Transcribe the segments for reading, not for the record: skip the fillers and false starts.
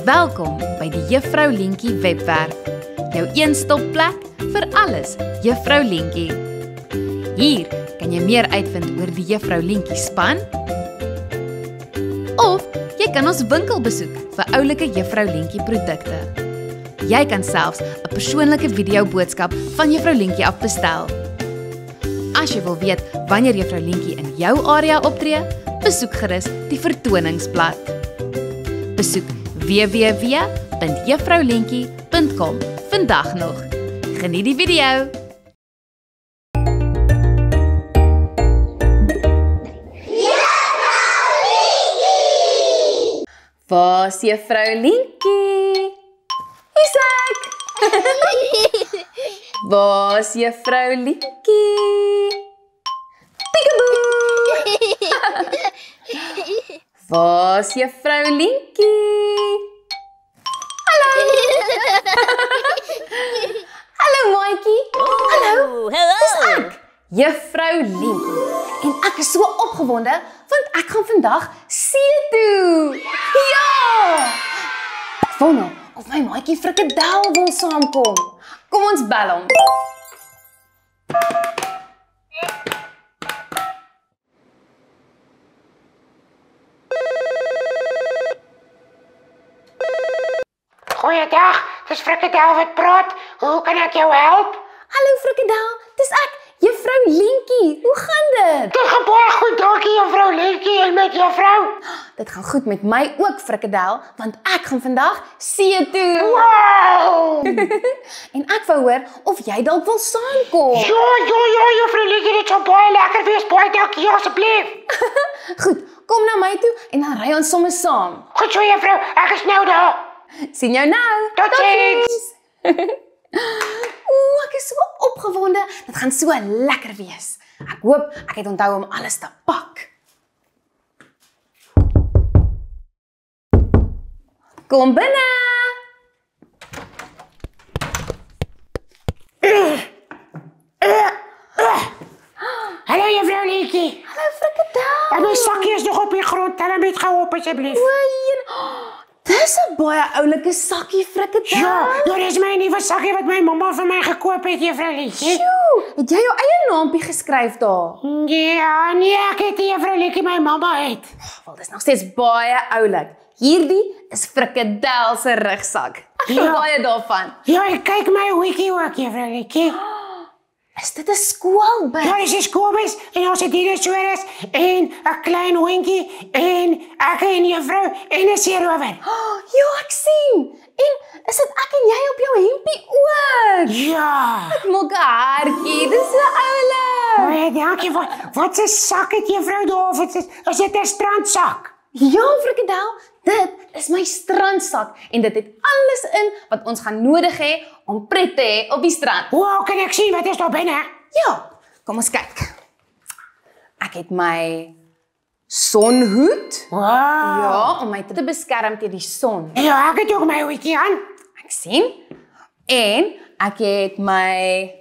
Welkom by die Juffrou Lientjie webwerf. Jou een-stopplek vir alles Juffrou Lientjie. Hier kan jy meer uitvind oor die Juffrou Lientjie span. Of jy kan ons winkel besoek vir oulike Juffrou Lientjie produkte. Jy kan selfs 'n persoonlike videoboodskap van Juffrou Lientjie afbestel. As jy wil weet wanneer Juffrou Lientjie in jou area optree, besoek gerus die vertoningsblad. Besoek www.juffroulientjie.com vandag nog. Geniet die video! Waar's Juffrou Lientjie? Hier's ek! Waar's Juffrou Lientjie? Peekaboo! Waar's Juffrou Lientjie? Hallo! Hallo maatjie! Hallo! Dis ek, Juffrou Lientjie. En ek is so opgewonde want ek gaan vandag see toe. Ja! Ek wonder of my maatjie Frikadel wil saamkom. Kom ons bel hom. Goeiedag, dis Frikadel wat praat. Hoe kan ek jou help? Hallo Frikadel, dis ek, Juffrou Lientjie. Hoe gaan dit? Dit gaan baie goed, dankie Juffrou Lientjie en met juffrou. Dit gaan goed met my ook, Frikadel, want ek gaan vandag see toe. Wow! En ek wou hoor of jy dalk wil saamkom. Ja, Juffrou Lientjie, dit sal baie lekker wees. Baie dankie, asseblief. Goed, kom na my toe en dan ry ons sommer saam. Goed so juffrou, ek is nou daar. Sien jou nou. Totsiens. Oeh, ek is so opgewonde. Dit gaan so lekker wees. Ek hoop ek het onthou om alles te pak. Kom binne. Hallo juffrou Lientjie. Hallo Frikadel. En my sakkie is nog op die grond. Tel hom net gou op asseblief. Dis 'n baie oulike sakkie, Frikadel. Ja, dis my nuwe sakkie wat my mamma vir my gekoop het, juffrou Lientjie. Sjoe, het jy jou eie naampie geskryf daar? Ja, nee, ek het nie juffrou Lientjie my mamma het. Wel, dis nog steeds baie oulik. Hierdie is Frikadel se rugsak. Ek hou baie daarvan. Ja, ek kyk my hoetjie ook, juffrou Lientjie. Is dit 'n skoolbus? Ja, dis 'n skoolbus en ons het dinosaurus en 'n klein hondjie en ek en juffrou en 'n seerower. Ja, ek sien. En is dit ek en jy op jou hempie ook? Ja. Ek maak 'n hartjie. Dis so oulik. Baie dankie. Wat 'n sak het juffrou daar of is dit 'n strandsak? Ja, Frikadel, dit is my strandsak en dit het alles in wat ons gaan nodig hê om pret te hê op die strand. Wow, kan ek sien wat is daar binne? Ja, kom ons kyk. Ek het my sonhoed. Wow. Ja, om my te beskerm teen die son. Ja, ek het ook my hoetjie aan. Ek sien. En ek het my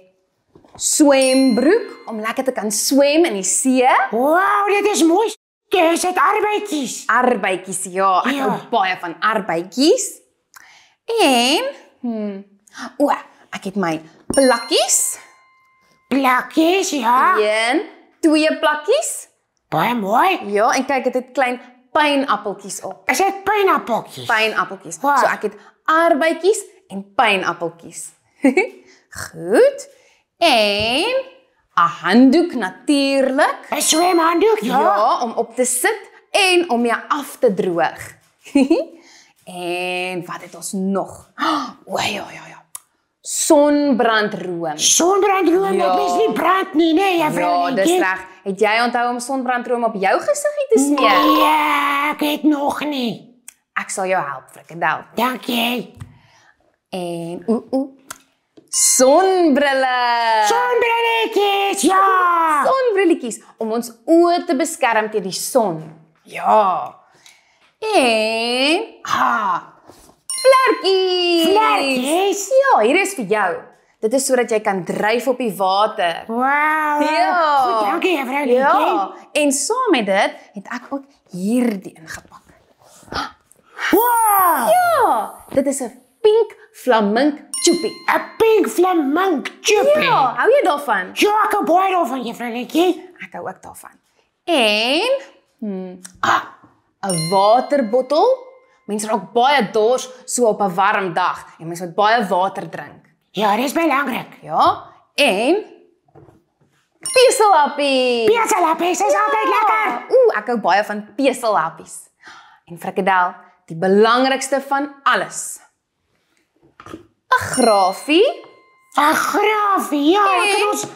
swembroek om lekker te kan swem in die see. Wow, dit is mooi. Dis dit arbeidjies. Arbeidjies, ja. Ek hou baie van arbeidjies. En, ek het my plakkies. Plakkies, ja. 1, 2 plakkies. Baie mooi. Ja, en kyk, dit het klein pynappeltjies op. Is dit pynappeltjies? Pynappeltjies. Wow. So ek het arbeidjies en pynappeltjies. Goed. En 'n handdoek natuurlik. 'n swemhanddoek, ja. Ja, om op te sit en om jou af te droog. En wat het ons nog? Ja. Sonbrandroom. Sonbrandroom, Ja. dit is nie brand nie, nee, juffrou Ja, dis Lientjie. reg. Het jy onthou om sonbrandroom op jou gesiggie te smeer? Ja, ek het nog nie. Ek sal jou help, Frikadel. Dankie. En sonbrille. Sonbrilletjies, ja. Sonbrilletjies om ons oë te beskerm teen die son. Ja. En vlerkies. Vlerkies? Ja, hier is vir jou. Dit is sodat jy kan dryf op die water. Wow. Ja. Goed, dankie juffrou Lientjie. Ja, en saam met dit het ek ook hierdie ingepak. Wow. Ja, dit is 'n pink flamink choopie. 'n pink flamink choopie. Ja, hou jy daarvan? Ja, ek hou baie daarvan, juffrou Lietjie. Ek hou ook daarvan. En 'n waterbottel. Mense raak baie dors so op 'n warm dag en mens moet baie water drink. Ja, dis belangrik. Ja, en peselhappies. Peselhappies is altyd lekker. Ek hou baie van peselhappies. En frikadel, die belangrikste van alles. 'n grafie. 'n grafie, ja, kan ons 'n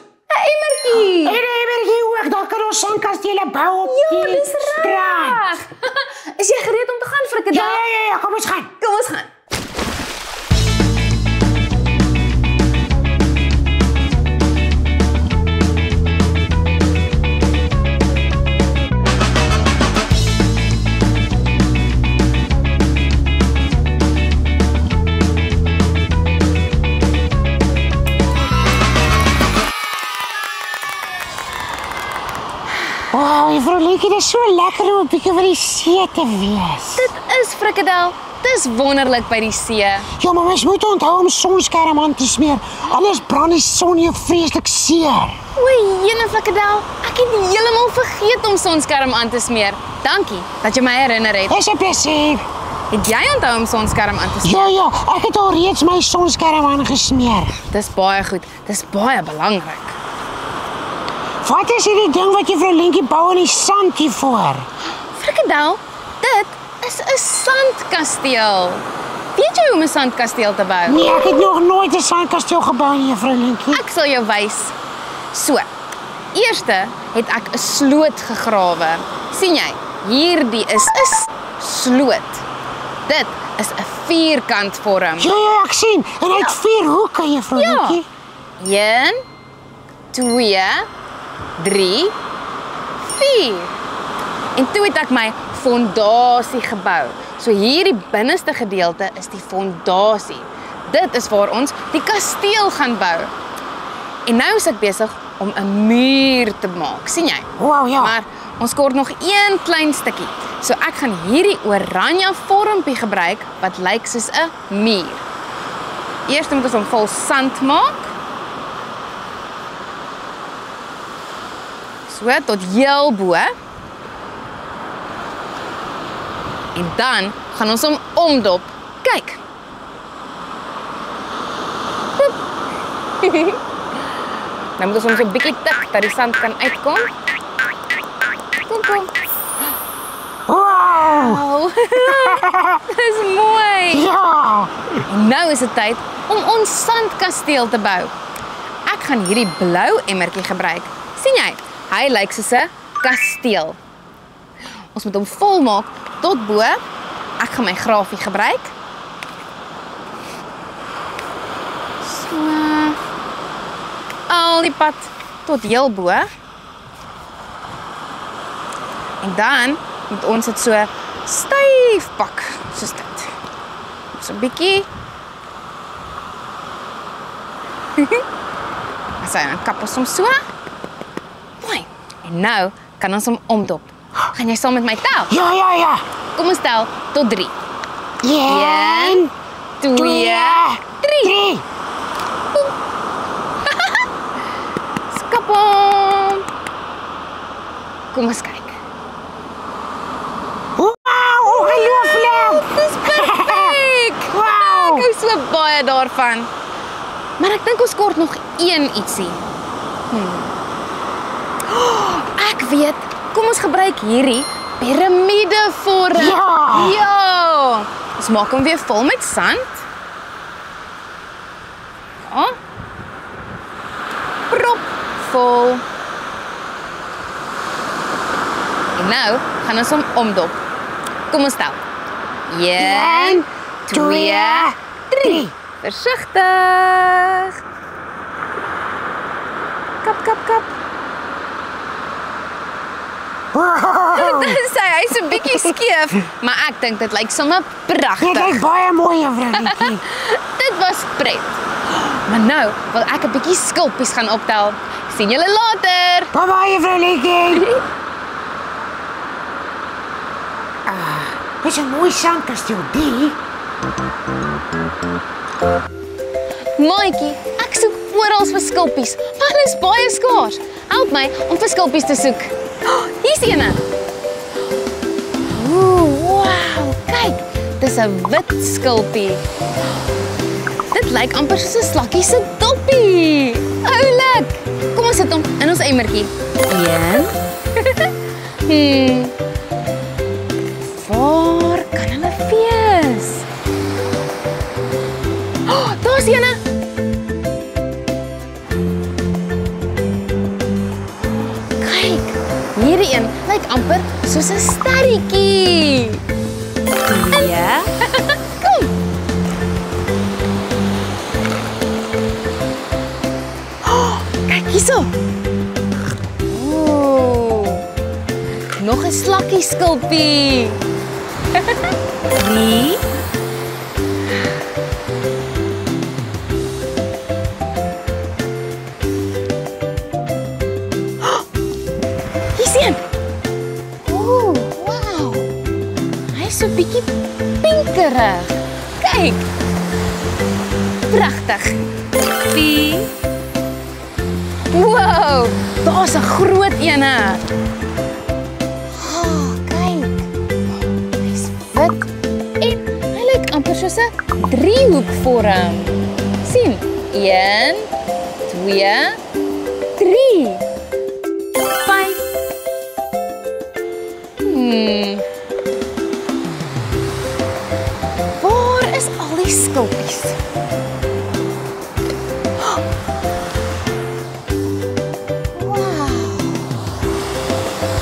emmertjie. En 'n emmertjie ook, dan kan ons sandkastele bou op die strand. Is jy gereed om te gaan, frikadel? Ja, kom ons gaan. Kom ons gaan. Wow, juffrou Lietjie, dit is so lekker om 'n bietjie by die see te wees. Dit is frikadel. Dis wonderlik by die see. Ja, maar mens moet onthou om sonskerm aan te smeer, anders brand die son jou vreeslik seer. O, jene frikadel. Ek het heeltemal vergeet om sonskerm aan te smeer. Dankie dat jy my herinner het. Dis 'n plesier. Het jy onthou om sonskerm aan te smeer? Ja, ek het al reeds my sonskerm aangesmeer. Dis baie goed. Dis baie belangrik. Wat is hierdie ding wat juffrou Lietjie bou in die sand hiervoor? Frikadel, dit is 'n sandkasteel. Weet jy hoe om 'n sandkasteel te bou? Nee, ek het nog nooit 'n sandkasteel gebou nie, juffrou Lietjie. Ek sal jou wys. So, eerste het ek 'n sloot gegrawe. sien jy? Hierdie is 'n sloot. Dit is 'n vierkant vorm. Ja, ek sien. En hy het 4 hoeke, juffrou Lietjie. 1 2 3 4. En toe het ek my fondasie gebou. So hierdie binneste gedeelte is die fondasie. Dit is waar ons die kasteel gaan bou. En nou is ek besig om 'n muur te maak, sien jy? Wow, ja. Maar ons kort nog een klein stukkie. So ek gaan hierdie oranje vormpie gebruik wat lyk soos 'n muur. Eers moet ons hom vol sand maak. So tot heel bo. En dan gaan ons hom omdop. Kyk. Dan moet ons hom so 'n bietjie tik dat die sand kan uitkom. Kom. Wow. Dis mooi. Ja. En nou is dit tyd om ons sandkasteel te bou. Ek gaan hierdie blou emmertjie gebruik. sien jy? Hy lyk soos 'n kasteel. Ons moet hom vol maak tot bo. Ek gaan my grafie gebruik. So. Al die pad tot heel bo. En dan moet ons dit so styf pak, soos dit. So 'n bietjie. As hy dan kap ons hom so. Mooi. En nou kan ons hom omdop. Gaan jy saam met my tel? Ja. Kom ons tel tot 3. 1 2 3. Skap hom. Kom ons kyk. Wow, ongelooflik. Dis perfek. Wow. Ek hou so baie daarvan. Maar ek dink ons kort nog een ietsie. Ek weet, kom ons gebruik hierdie piramidevorm. Ja. Ons maak hom weer vol met sand. Ja. Prop vol. En nou gaan ons hom omdop. Kom ons tel. 1 2 3. Versigtig. Kap. Wow. Dis hy's 'n bietjie skeef, maar ek dink dit lyk sommer Dit pragtig. lyk baie mooi, juffrou Lietjie. Dit was pret. Maar nou wil ek 'n bietjie skulpies gaan optel. Sien julle later. Bye, juffrou Lietjie. Dis 'n mooi sandkasteel, die. Maatjie, ek soek oral vir skulpies, maar hulle is baie skaars. Help my om vir skulpies te soek. Oh, hier's eene. Ooh, wow, kyk, dis 'n wit skulpie. Dit lyk amper soos 'n slakkie se doppie. Oulik. Kom ons sit hom in ons emmertjie. 1. Waar kan hulle wees? Oh, daar's eene. Kyk, hierdie een lyk amper soos 'n sterretjie. 2. Kom. Oh, kyk hierso. Ooh, nog 'n slakkie skulpie. 3. Hier's een. Ooh, wow. Hy is so bietjie pinkerig. Kyk. Pragtig. 4. Wow, daar's 'n groot eene. Oh, kyk. Hy's wit en hy lyk amper soos 'n driehoekvorm. Sien? 1, 2, 3. 5. Waar is al die skulpies?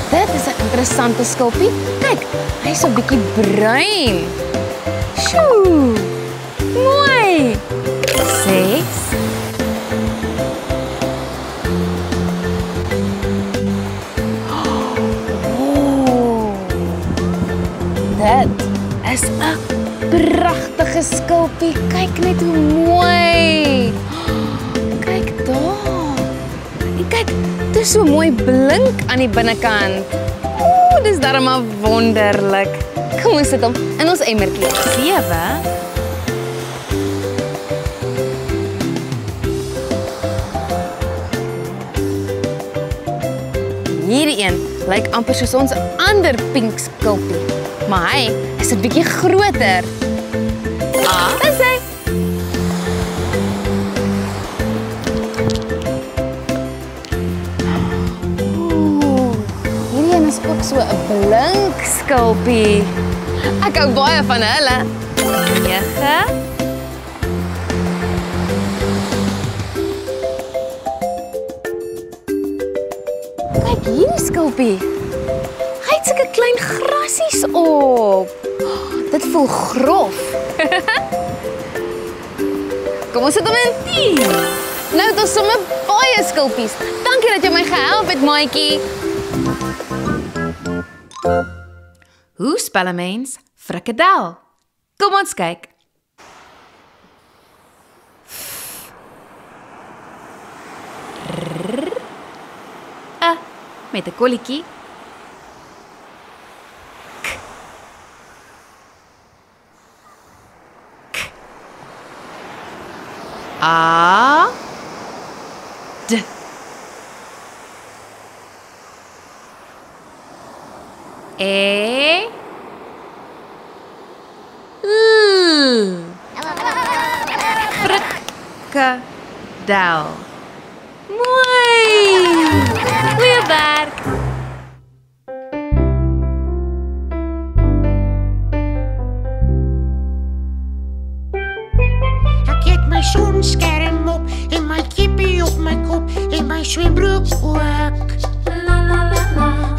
Dit is 'n interessante skulpie. Kyk, hy's so 'n bietjie bruin. Sjoe! Mooi. 6. Oh. Dit is 'n pragtige skulpie. Kyk net hoe mooi. Kyk daar. En kyk, dit is so mooi blink aan die binnekant. Ooh, dis darem wonderlik. Kom ons sit hom in ons emmertjie. 7. Hierdie een lyk amper soos ons ander pink skulpie, maar hy is 'n bietjie groter. Dis hy. Ook so 'n blink skulpie. Ek hou baie van hulle. 9. Kyk hierdie skulpie. Hy het sulke klein grasies op. Dit voel grof. Kom ons sit hom in 10. Nou het ons sommer baie skulpies. Dankie dat jy my gehelp het, maatjie. Hoe spel 'n mens frikadel? Kom ons kyk. Met 'n kolletjie. A. D. E. L. Frikadel. Mooi! Goeie werk! Ek het my sonskerm op en my kippie op my kop en my swembroek ook.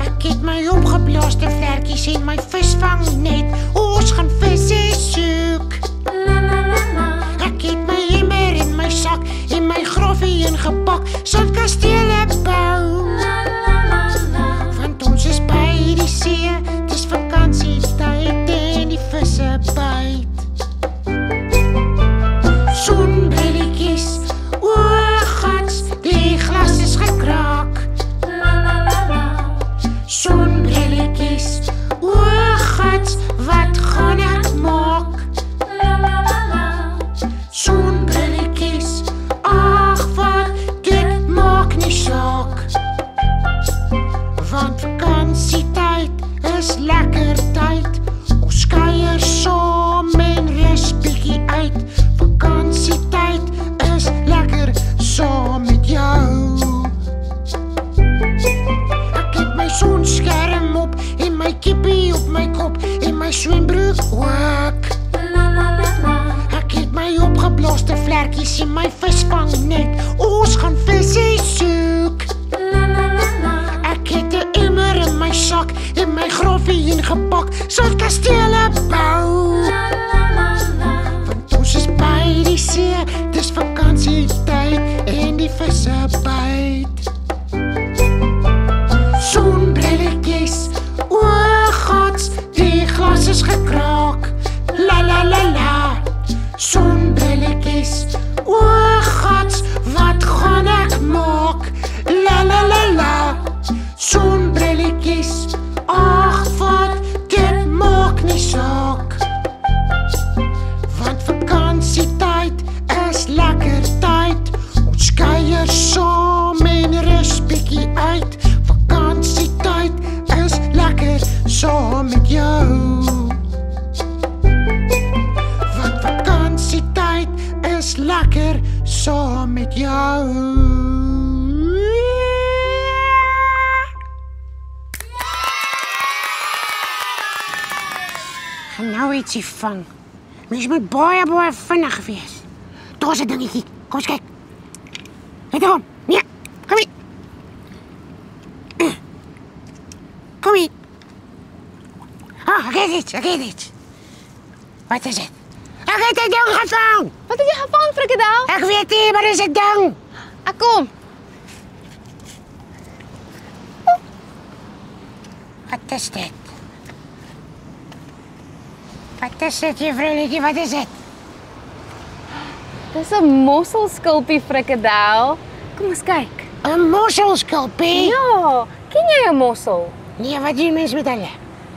Ek het my opgeblaaste vlekkies en my visvangnet. Ons gaan visse soek. Ek het my emmer in my sak en my groffie ingepak. Sandkastele bou. Want ons is by die see, dis vakansietyd en die visse byt. Sonbrilletjies, oogats, die glas is gekraak. Sonbrilletjies, oogats, wat vlekkies in my visvangnet. Ons gaan visie soek. Ek het 'n emmer in my sak en my groffie ingepak, sal kastele bou. Want ons is by die see, dis vakansietyd en die visse byt. Sonbrilletjies, oogats, die glas is gekraak. La la la la. Sonbrilletjies, oogats, wat gaan ek maak? La la la la. Sonbrilletjies, ag wat, dit maak nie saak. Want vakansietyd is lekker tyd. Ons kuier saam en rus bietjie uit. Vakansietyd is lekker saam met jou. Want vakansietyd is lekker saam met jou. Gaan nou ietsie vang. Mens moet baie vinnig wees. Daar's 'n dingetjie. Kom eens kyk. Net hom. Nee, kom hier. Kom hier. Ek het iets. Wat is dit? Ek het 'n ding gevang. Wat het jy gevang, frikadel? Ek weet nie, maar dis 'n ding. Ek kom. Wat is dit? Wat is dit, juffrouletjie? Wat is dit? Dis 'n mosselskulpie, frikadel. Kom ons kyk. 'n Mosselskulpie? Ja, ken jy 'n mossel? Nee, wat doen mens met hulle?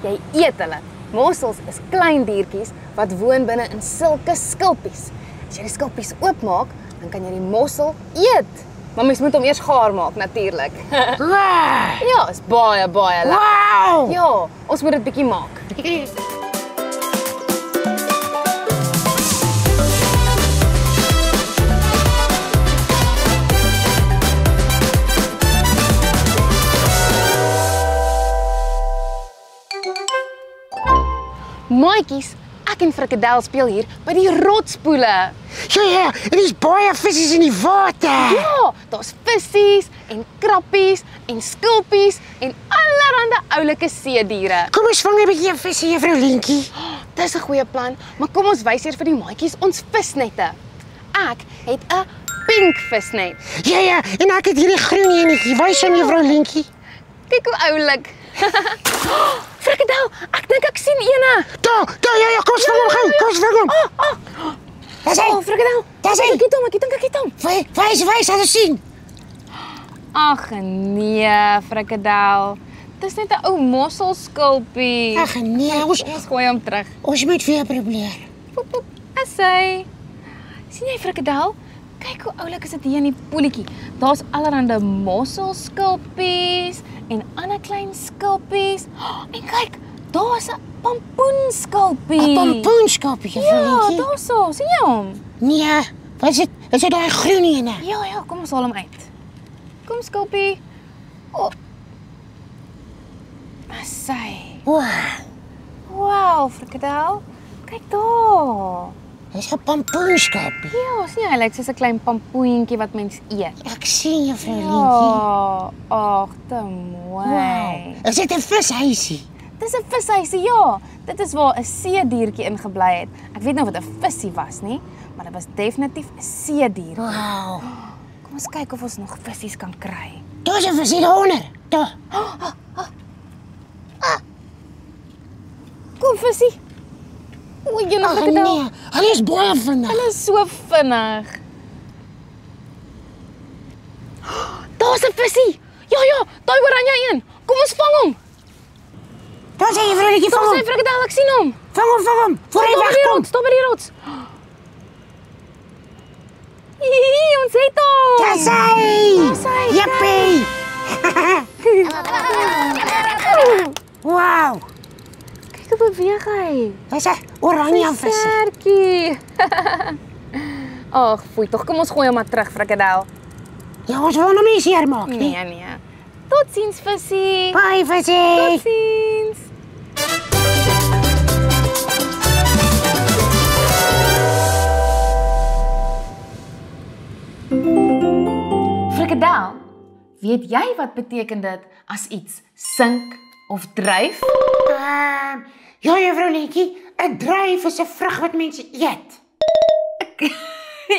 Jy eet hulle. Mossels is klein diertjies wat woon binne in sulke skulpies. As jy die skulpies oopmaak, dan kan jy die mossel eet. Maar mens moet hom eers gaar maak natuurlik. Wow! Ja, is baie lekker. Wow! Ja, ons moet dit bietjie maak. Maatjies, ek en frikadel speel hier by die rotspoele. Ja, en dis baie visse in die water. Ja, daar's vissies en krappies en skulpies en allerlei oulike seediere. Kom ons vang 'n bietjie visse, juffrou Lentjie. Dis 'n goeie plan, maar kom ons wys eers vir die maatjies ons visnette. Ek het 'n pink visnet. Ja, en ek het hierdie groen enetjie. Wys hom, juffrou Lentjie. Kyk hoe oulik. Frikadel, ek dink ek sien eene. Daar, ja, kom ons vang hom gou. Kom ons vang hom. Dis hy. Frikadel. Dis hy. Ek het hom. Wys, laat ons sien. Ag nee, frikadel. Dis net 'n ou mosselskulpie. Ag nee, Ons gooi hom terug. ons moet weer probeer. Poep, poep. Assy. Sien jy frikadel? Kyk hoe oulik is dit hier in die poeltjie. Daar's allerlei mosselskulpies en ander klein skulpies. En kyk, daar's 'n pampoenskulpie. 'n Pampoenskulpie, juffrou Ja, Lentjie. daarso. Sien jy hom? Nee, wat is dit? Is dit daai groen ene? Ja, kom ons haal hom uit. Kom skulpie. Oh. Assy. Wow, frikadel. Kyk daar. Dis 'n pampoenskulpie. Ja, sien jy, hy lyk soos 'n klein pampoentjie wat mens eet. Ek sien juffrou Lentjie. Ja, ag, te mooi. Is dit 'n vishuisie? Dis 'n vishuisie, ja. Dit is waar 'n seediertjie ingebly het. Ek weet nou wat 'n visie was nie, maar dit was definitief 'n seedier. Wow. Kom ons kyk of ons nog visse kan kry. Daar's 'n vis hieronder. Daar. Kom visie. O, jy nog Ag frikadel. nee, hulle is baie vinnig. Hulle is so vinnig. Daar's 'n visie. Ja, daai oranje een. Kom ons vang hom. Daar sê juffrou Lentjie, vang Daar's hom. hy frikadel, ek sien hom. Vang hom. Voor hy Stop by die wegkom. rots, stop by die rots. Hihi, ons het hom. Daar is hy. Daar's hy, Jippie. Wow. Kyk hoe beweeg hy. Dis 'n oranje vis. Stertjie. Ag, foei tog. Kom ons gooi hom maar terug, frikadel. Ja, ons wil hom nie seer maak nie. Nee. Totsiens, visie. Bye, visie. Totsiens. Weet jy wat beteken dit as iets sink of dryf? Ja, juffrou Lentjie, 'n druif is 'n vrug wat mense eet.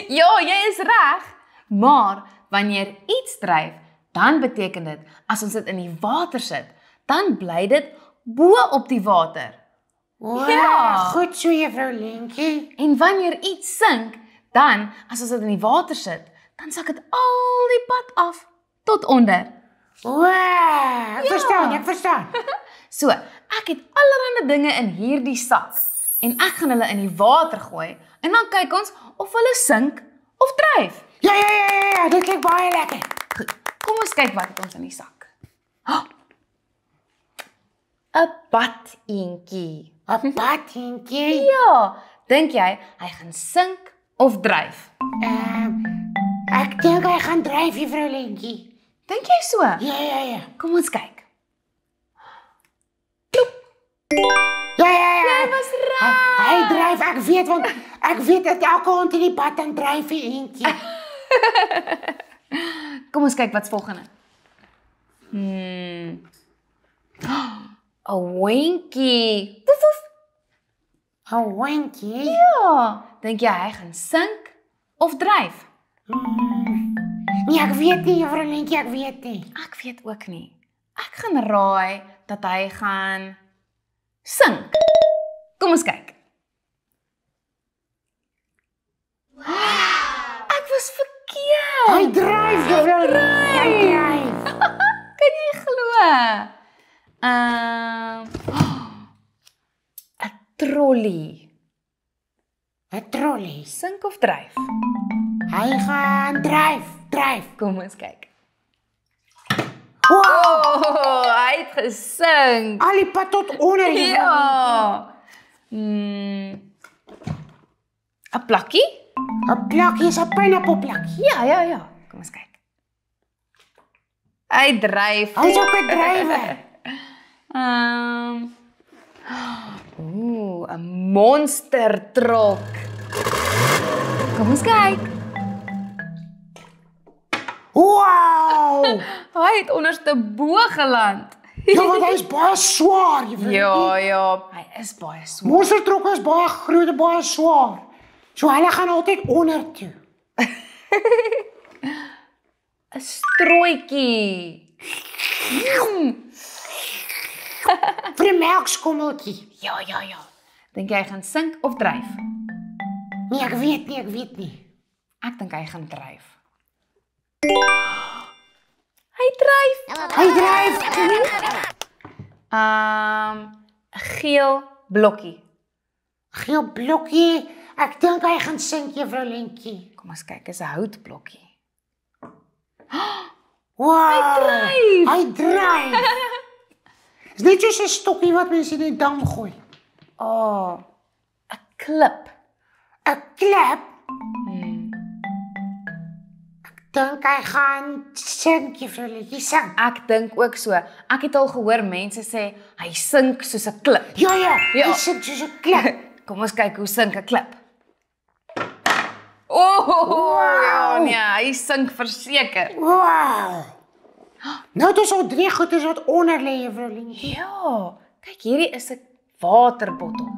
Ja, jy is reg. Maar wanneer iets dryf, dan beteken dit as ons dit in die water sit, dan bly dit bo op die water. Ja, goed so juffrou Lentjie. En wanneer iets sink, dan as ons dit in die water sit, dan sak dit al die pad af tot onder. Ek verstaan. So, ek het allerlei dinge in hierdie sak en ek gaan hulle in die water gooi en dan kyk ons of hulle sink of dryf. Ja, dit klink baie lekker. Goed, kom ons kyk wat het ons in die sak. 'n badeentjie. 'n badeentjie? Ja, dink jy hy gaan sink of dryf? Ek dink hy gaan dryf, juffrou Lentjie. Dink jy so? Ja. Kom ons kyk. Ja. Jy was reg. Hy dryf, ek weet dat elke hond in die pad dan dryf 'n eentjie. Kom ons kyk wat's volgende. 'n windjie. Woef woef. 'n windjie? Ja, dink jy hy gaan sink of dryf? Nee, ek weet nie, juffrou Lentjie, ek weet nie. Ek weet ook nie. Ek gaan raai dat hy gaan sink. Kom ons kyk. Ek was verkeerd. Hy dryf, juffrou Lentjie. Hy dryf. Kan jy glo? 'n trolley. 'n trolley. Sink of dryf? Hy gaan dryf. Kom ons kyk. Wow! Hy het gesink. Al die pad tot onder. Ja. 'n plakkie? 'n plakkie is 'n pineappelplakkie. Ja. Kom ons kyk. Hy dryf. Hy's ook 'n drywer. 'n monstertrok. Kom ons kyk. Wow! Hy het onderste bo geland. Ja, want hy is baie swaar, juffrou. Ja, hy is baie swaar. Monstertrokke is baie groot en baie swaar. So hulle gaan altyd onder toe. 'n strooitjie. Vir 'n melkskommeltjie. Ja. Dink jy hy gaan sink of dryf? Nee, ek weet nie. Ek dink hy gaan dryf. Hy dryf. 'n geel blokkie. Geel blokkie. Ek dink hy gaan sink, juffrou Lentjie. Kom ons kyk, is 'n houtblokkie. Wow! Hy dryf. Is net soos 'n stokkie wat mense in die dam gooi. 'n klip. 'n klip? Ek dink hy gaan sink, juffrou Lentjie, sink. Ek dink ook so. Ek het al gehoor mense sê hy sink soos 'n klip. Ja, hy sink soos 'n klip. Kom ons kyk hoe sink 'n klip. Ja, nee, hy sink verseker. Wow! Nou dis al 3 goedes wat onder lê, juffrou Lentjie. Ja, kyk hierdie is 'n waterbottel.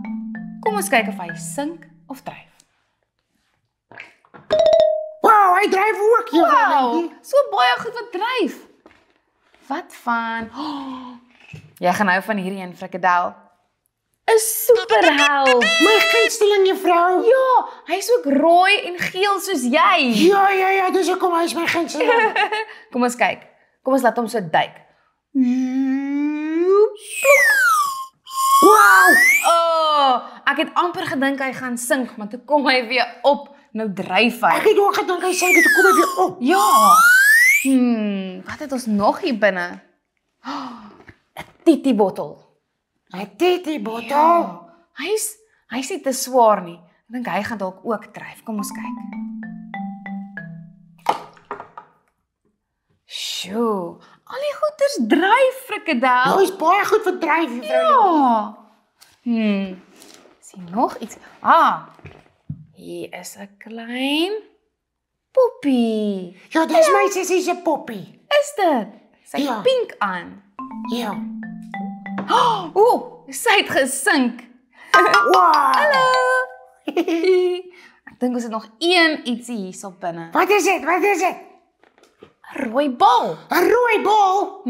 Kom ons kyk of hy sink of dryf. Wow, hy dryf ook, juffrou Lentjie. So baie goed wat dryf. Wat van? Jy gaan hou van hierdie een frikadel. 'n superheld. My gunsteling, juffrou. Ja, hy's ook rooi en geel soos jy. Ja, dis hoekom hy's my gunsteling. Kom ons kyk. Kom ons laat hom so duik. Wow! Ek het amper gedink hy gaan sink, maar toe kom hy weer op. Nou dryf hy. Ek het ook gedink hy sink, toe kom hy weer op. Ja. Wat het ons nog hier binne? 'n titiebottel. 'n titiebottel? Ja. Hy's nie te swaar nie. Ek dink hy gaan dalk ook dryf. Kom ons kyk. Sjoe, al die goeders dryf, frikadel. Hy's baie goed vir dryf, juffrou. Ja. Sien nog iets? Hier is 'n klein poppie. Ja, dis my sussie se poppie. is dit? Sy het Ja. pink aan. Ja. Sy het gesink. Wow. Hallo. Ek dink ons het nog een ietsie hierso binne. Wat is dit? Wat is dit? 'n Rooi bal. 'n Rooi bal?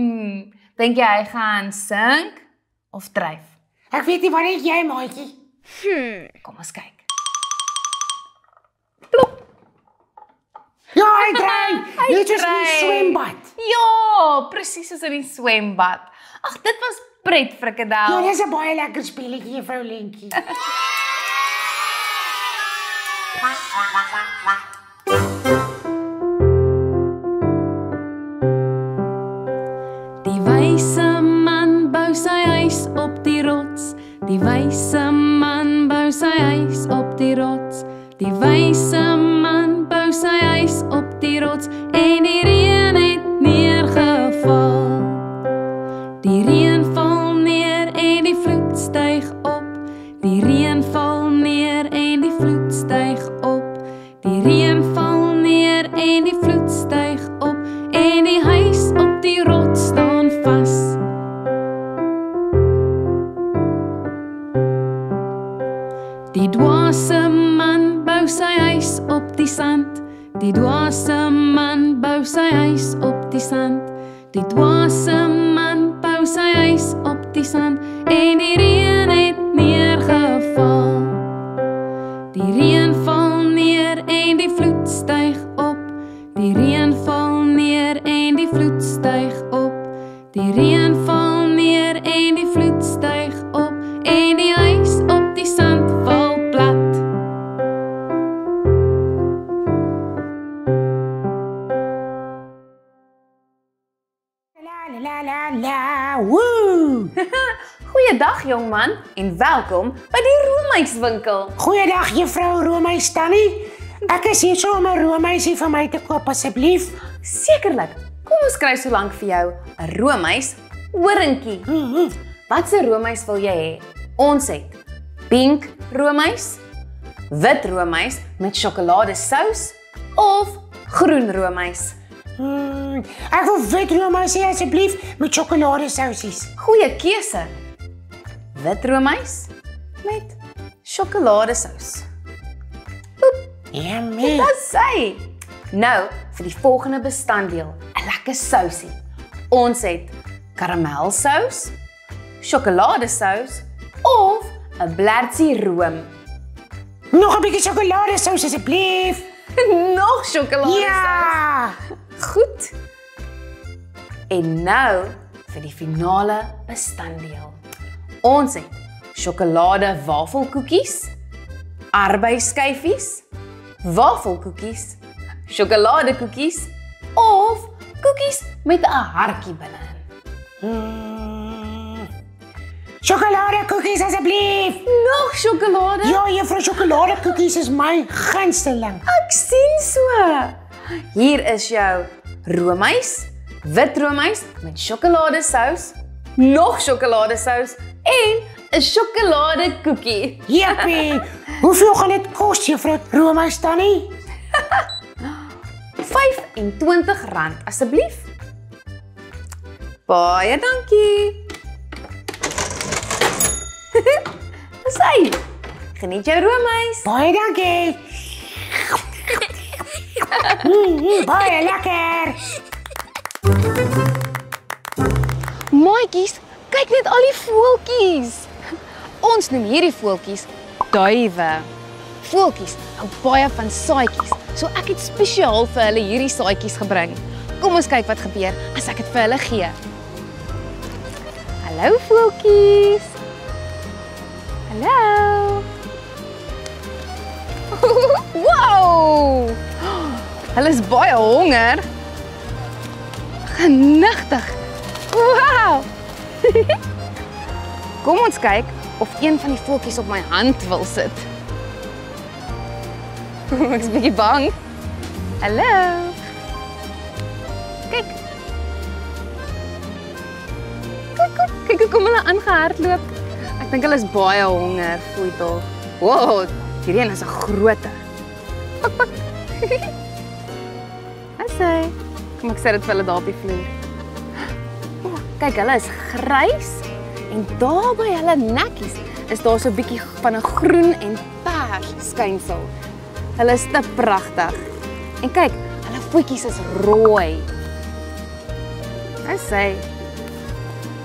Dink jy hy gaan sink of dryf? Ek weet nie, wat dink jy, maatjie? Kom ons kyk. Ja, hy dryf. Net soos in die swembad. Ja, presies soos in die swembad. Ag, dit was pret, frikadel. Ja, dis 'n baie lekker speletjie, juffrou Lentjie. Die wyse man bou sy huis op die rots. Die wyse man bou sy huis op die rots. Die wyse man bou sy huis op die rots en die reën het neergeval. Die reën val neer en die vloed styg op. Die reën val neer en die vloed styg op. Die reën val neer en die vloed styg op en die huis op die rots staan vas. Die dwaase man bou sy huis op die sand. Die dwaase man bou sy huis op die sand. Die dwaase man bou sy huis op die sand en die reën het neergeval. Die reën val neer en die vloed styg op. Die reën val neer en die vloed styg op. Die reën val neer en die vloed styg op en die huis op die sand val plat. La la la, woe! Goeiedag jongman en welkom by die roomhuiswinkel. Goeiedag juffrou Roomhuis Tannie. Ek is hier so om 'n roomhuisie vir my te koop asseblief. Sekerlik. Kom ons kry so lank vir jou 'n roomhuis horingkie. Watse roomhuis wil jy hê? Ons het pink roomhuis, wit roomhuis met sjokoladesous of groen roomhuis. Ek wil wit roomhuisie asseblief met sjokoladesousies. Goeie keuse. Wit roomhuis met sjokoladesous. Yummy. Dis sy. Nou vir die volgende bestanddeel, 'n lekker sousie. Ons het karamelsous, sjokoladesous of 'n blertjie room. Nog 'n bietjie sjokoladesous asseblief. Nog sjokoladesous. Ja. Goed. En nou vir die finale bestanddeel. Ons het sjokolade wafelkoekies, arbeidskyfies, wafelkoekies, sjokoladekoekies of koekies met 'n hartjie binne. Sjokoladekoekies asseblief. Nog sjokolade? Ja, juffrou, sjokoladekoekies is my gunsteling. Ek sien so. Hier is jou roomhuis, wit roomhuis met sjokoladesous, nog sjokoladesous en 'n sjokoladekoekie. Jippie. Hoeveel gaan dit kos, juffrou Roomhuis Tannie? R25 asseblief. Baie dankie. Dis hy. Geniet jou roomhuis. Baie dankie. Baie lekker. Maatjies, kyk net al die voeltjies. Ons noem hierdie voeltjies duwe. Voeltjies hou baie van saaitjies, so ek het spesiaal vir hulle hierdie saaitjies gebring. Kom ons kyk wat gebeur as ek dit vir hulle gee. Hallo voeltjies. Hallo. Wow! Hulle is baie honger. Genigtig. Wow! Kom ons kyk of een van die voeltjies op my hand wil sit. Ek is bietjie bang. Hallo. Kyk. Kyk hoe kom hulle aangehardloop. Ek dink hulle is baie honger, foei tog. Wow, hierdie een is 'n grootte. Pak. Asai. Kom ek sit dit vir hulle daar op die vloer. Kyk, hulle is grys en daar by hulle nekkies is daar so 'n bietjie van 'n groen en pers skynsel. Hulle is te pragtig. En kyk, hulle voetjies is rooi. Hy sê,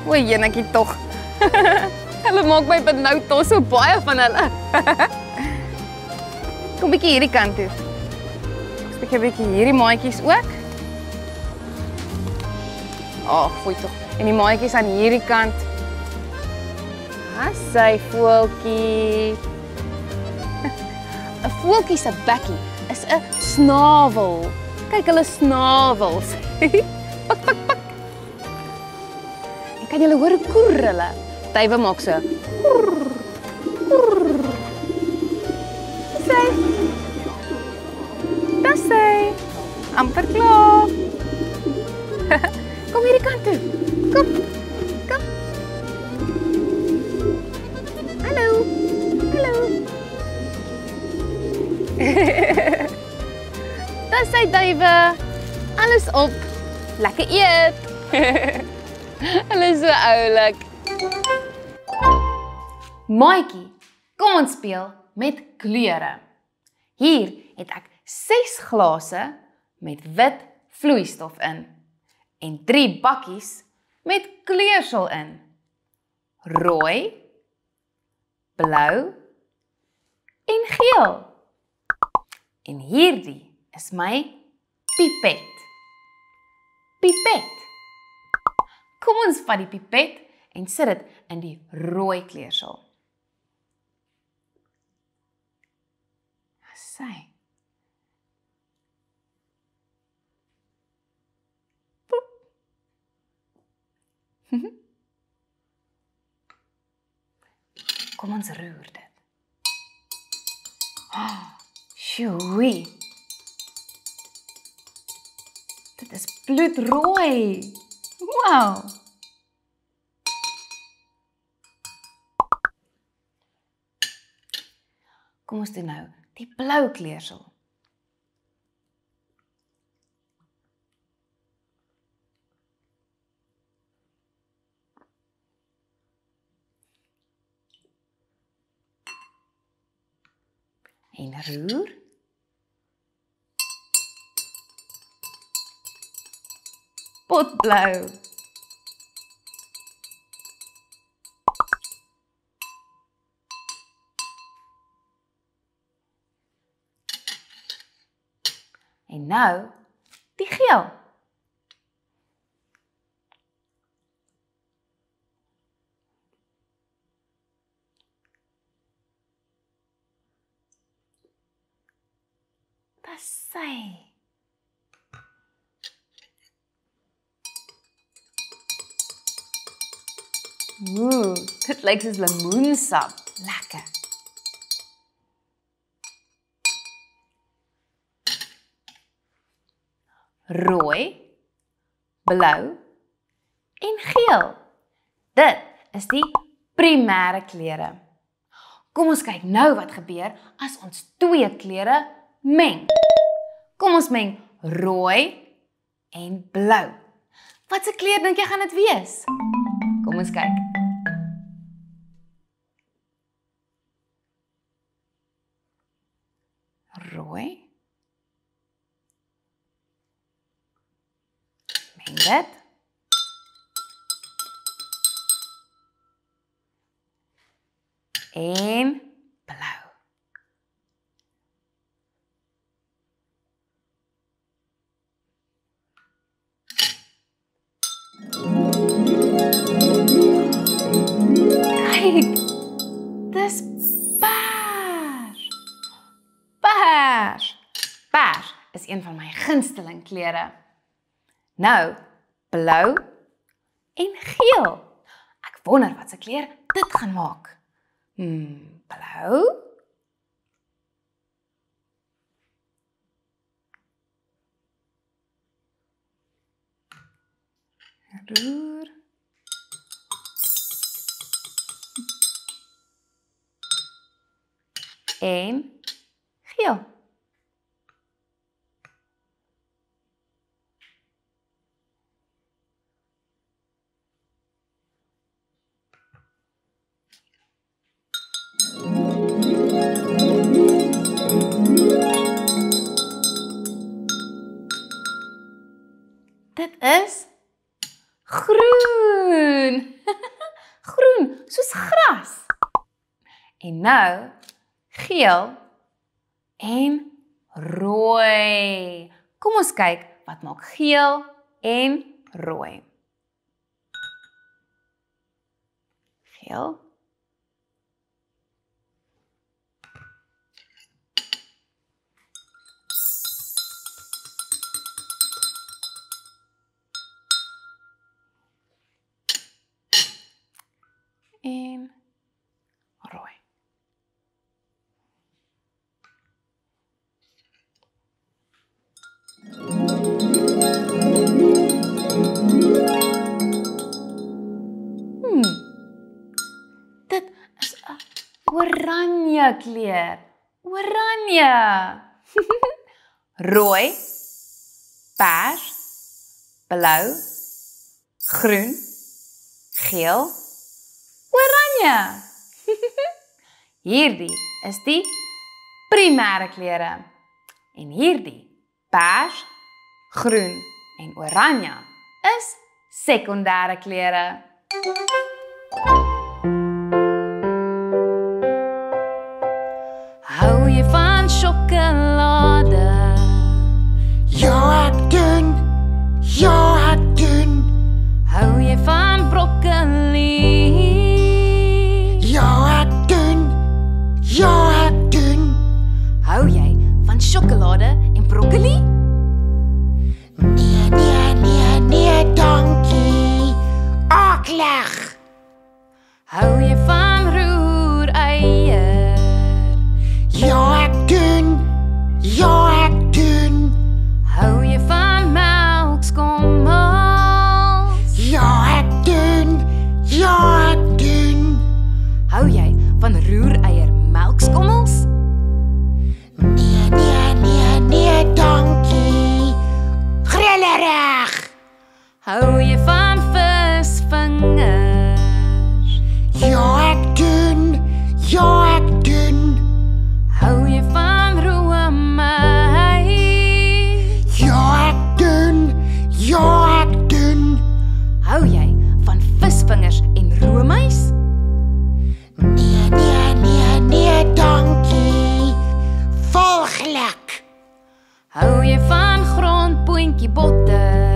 o, jenetjie tog. Hulle maak my benoud, daar's so baie van hulle. Kom bietjie hierdie kant toe. Ek kyk 'n bietjie hierdie maatjies ook. Ag, foei tog. En die maatjies aan hierdie kant. Sy voeltjie. 'n Voeltjie se bekkie is 'n snavel. Kyk hulle snavels. Pak pak pak. En kan julle hoor hoe koer hulle? Duwe maak so. Dis hy. Amper klaar. Kom hierdie kant toe. Kom. Kom. Hallo. Hallo. Dis hy duwe. Alles op. Lekker eet. Hulle is so oulik. Maatjie, kom ons speel met kleure. Hier het ek 6 glase met wit vloeistof in en 3 bakkies met kleursel in. Rooi, blou en geel. En hierdie is my pipet. Pipet. Kom ons vat die pipet en sit dit in die rooi kleursel. Sy. Poep. Kom ons roer dit. Sjoei. Dit is bloedrooi. Wow. Kom ons doen nou die blou kleursel. En roer. Potblou. En nou die geel. Dis sy. Dit lyk soos lemoensap. Lekker. Rooi, blou en geel. Dit is die primêre kleure. Kom ons kyk nou wat gebeur as ons 2 kleure meng. Kom ons meng rooi en blou. Wat se kleur dink jy gaan dit wees? Kom ons kyk. Rooi. Meng dit. En blou. Kyk, dis pers. Pers. Pers is een van my gunsteling kleure. Nou, blou en geel. Ek wonder wat se kleur dit gaan maak. Blou. Roer. En geel. Dit is groen. Groen, soos gras. En nou, geel en rooi. Kom ons kyk wat maak geel en rooi. Geel. En rooi. Dit is 'n oranje kleur. Oranje. Rooi, pers, blou, groen, geel, oranje. Hierdie is die primêre kleure. En hierdie, pers, groen en oranje, is sekondêre kleure. Hou jy van sjokolade? Ja, ek doen. Ja, ek doen. Hou jy van broccoli? Ja, ek doen. Ja, ek doen. Hou jy van sjokolade en broccoli? Nee, nee, nee, nee, dankie. Aklig. Hou jy van roereier? Ja, ek doen. Ja, ek doen. Hou jy van melkskommels? Ja, ek doen. Ja, ek doen. Hou jy van roereier melkskommels? Nee, nee, nee, nee, dankie. Grillerig. Hou jy van visvingers? Ja, ek doen. Ja, ek doen. Hou jy van roomys? Ja, ek doen. Ja, ek doen. Hou jy van visvingers en roomys? Nee, nee, nee, nee, dankie. Volglik. Hou jy van grondboontjie botter?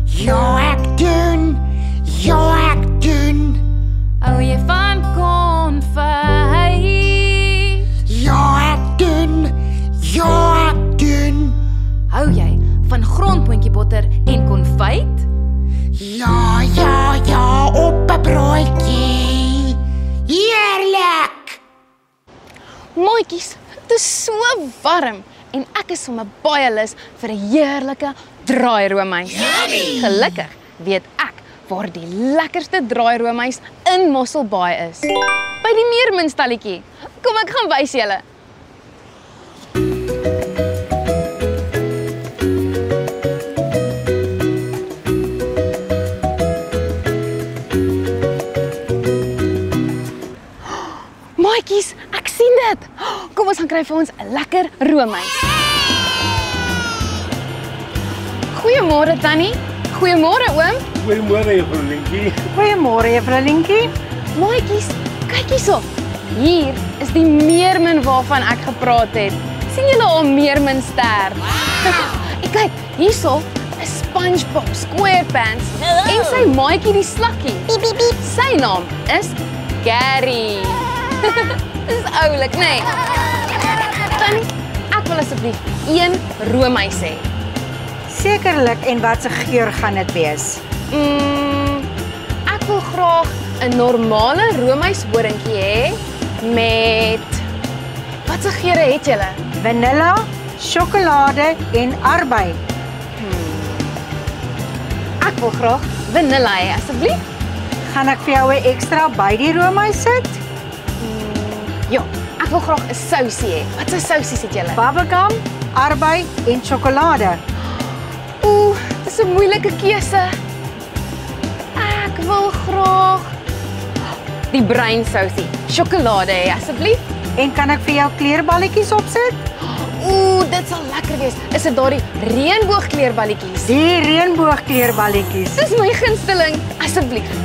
Ja, ek doen. Ja, ek doen. Hou jy van konfyt? Ja, ek doen. Ja, ek doen. Hou jy van grondboontjie botter en konfyt? Ja, ja, ja, op 'n broodjie. Heerlik. Maatjies, dit is so warm en ek is sommer baie lus vir 'n heerlike draairoomys. Gelukkig weet ek waar die lekkerste draairoomys in Mosselbaai is. By die Meerminstalletjie. Kom ek gaan wys julle. Maatjies, ek sien dit. Kom ons gaan kry vir ons 'n lekker roomys. Goeiemôre Tannie. Goeiemôre oom. Goeiemôre juffrou Linkie. Goeiemôre, juffrou Linkie. Maatjies, kyk hierso. Hier is die meermin waarvan ek gepraat het. Sien julle al meerminster? En kyk, hierso is SpongeBob SquarePants en sy maatjie die slakkie. Piep, piep, piep. Sy naam is Gary. Dis oulik, nee. Tannie, ek wil asseblief een roomys hê. Sekerlik, en wat se geur gaan dit wees? Ek wil graag 'n normale roomys horingkie hê met wat se geure het julle? Vanilla, sjokolade en arbei. Ek wil graag vanilla hê, asseblief. Gaan ek vir jou 'n ekstra by die roomys sit? Ja, ek wil graag 'n sousie hê. Wat se sousies het julle? Bubblegum, arbei en sjokolade. Oeh, dis 'n moeilike keuse. Ek wil graag die bruin sousie, sjokolade hê, asseblief. En kan ek vir jou kleurballetjies opsit? Ooh, dit sal lekker wees. Is dit daardie reënboogkleurballetjies? Die reënboogkleurballetjies. Dis my gunsteling, asseblief.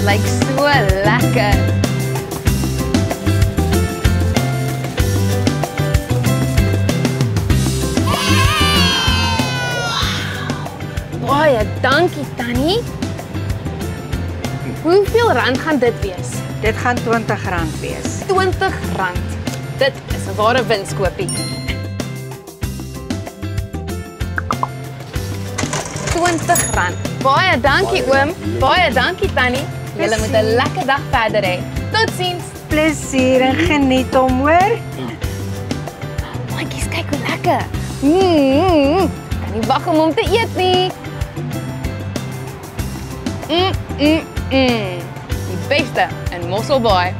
Lyk so lekker. Baie dankie Tannie. Hoeveel rand gaan dit wees? Dit gaan R20 wees. R20. Dit is 'n ware winskoopie. R20. Baie dankie oom. Baie dankie Tannie. Julle moet 'n lekker dag verder hê. Totsiens. Plesier en geniet hom, hoor. Maatjies, kyk hoe lekker. Kan nie wag om hom te eet nie. Die beste in Mossel Bay.